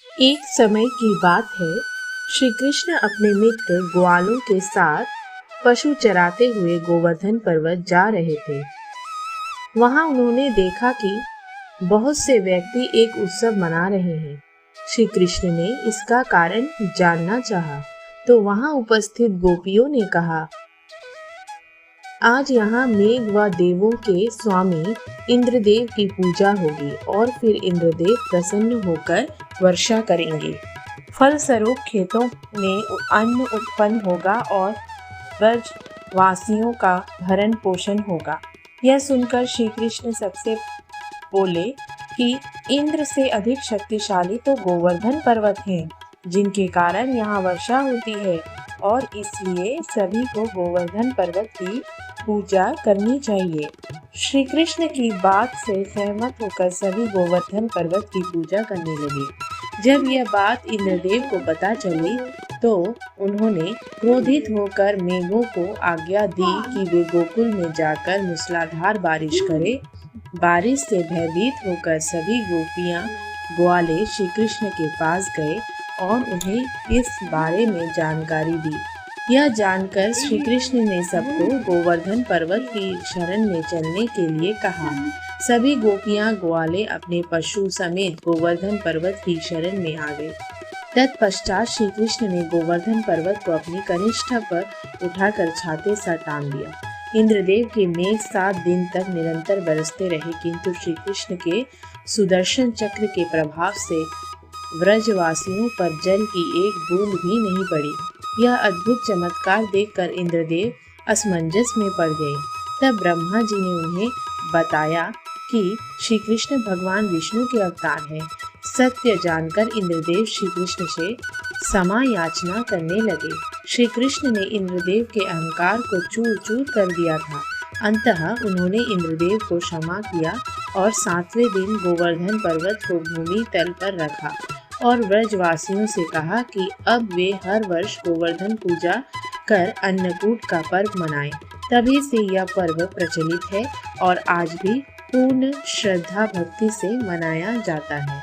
एक समय की बात है। श्री कृष्ण अपने मित्र ग्वालों के साथ पशु चराते हुए गोवर्धन पर्वत जा रहे थे। वहां उन्होंने देखा कि बहुत से व्यक्ति एक उत्सव मना रहे हैं। श्री कृष्ण ने इसका कारण जानना चाहा, तो वहां उपस्थित गोपियों ने कहा, आज यहाँ मेघ व देवों के स्वामी इंद्रदेव की पूजा होगी और फिर इंद्रदेव प्रसन्न होकर वर्षा करेंगे। फलस्वरूप खेतों में अन्न उत्पन्न होगा और ब्रजवासियों का भरण पोषण होगा। यह सुनकर श्री कृष्ण सबसे बोले कि इंद्र से अधिक शक्तिशाली तो गोवर्धन पर्वत है, जिनके कारण यहाँ वर्षा होती है, और इसलिए सभी को गोवर्धन पर्वत की पूजा करनी चाहिए। श्री कृष्ण की बात से सहमत होकर सभी गोवर्धन पर्वत की पूजा करने लगे। जब यह बात इंद्रदेव को पता चली तो उन्होंने क्रोधित होकर मेघों को आज्ञा दी कि वे गोकुल में जाकर मूसलाधार बारिश करें। बारिश से भयभीत होकर सभी गोपियां ग्वाले श्री कृष्ण के पास गए और उन्हें इस बारे में जानकारी दी। यह जानकर श्री कृष्ण ने सबको गोवर्धन पर्वत की शरण में चलने के लिए कहा। सभी गोपियां ग्वाले अपने पशु समेत गोवर्धन पर्वत की शरण में आ गए। तत्पश्चात श्री कृष्ण ने गोवर्धन पर्वत को अपनी कनिष्ठा पर उठाकर छाते से टांग दिया। इंद्रदेव के मेघ 7 दिन तक निरंतर बरसते रहे, किंतु श्री कृष्ण के सुदर्शन चक्र के प्रभाव से व्रजवासियों पर जल की एक बूंद भी नहीं पड़ी। यह अद्भुत चमत्कार देखकर इंद्रदेव असमंजस में पड़ गए। तब ब्रह्मा जी ने उन्हें बताया कि श्री कृष्ण भगवान विष्णु के अवतार हैं। सत्य जानकर इंद्रदेव श्री कृष्ण से क्षमा याचना करने लगे। श्री कृष्ण ने इंद्रदेव के अहंकार को चूर चूर कर दिया था। अंततः उन्होंने इंद्रदेव को क्षमा किया और 7वें दिन गोवर्धन पर्वत को भूमि तल पर रखा और व्रजवासियों से कहा कि अब वे हर वर्ष गोवर्धन पूजा कर अन्नकूट का पर्व मनाएं। तभी से यह पर्व प्रचलित है और आज भी पूर्ण श्रद्धा भक्ति से मनाया जाता है।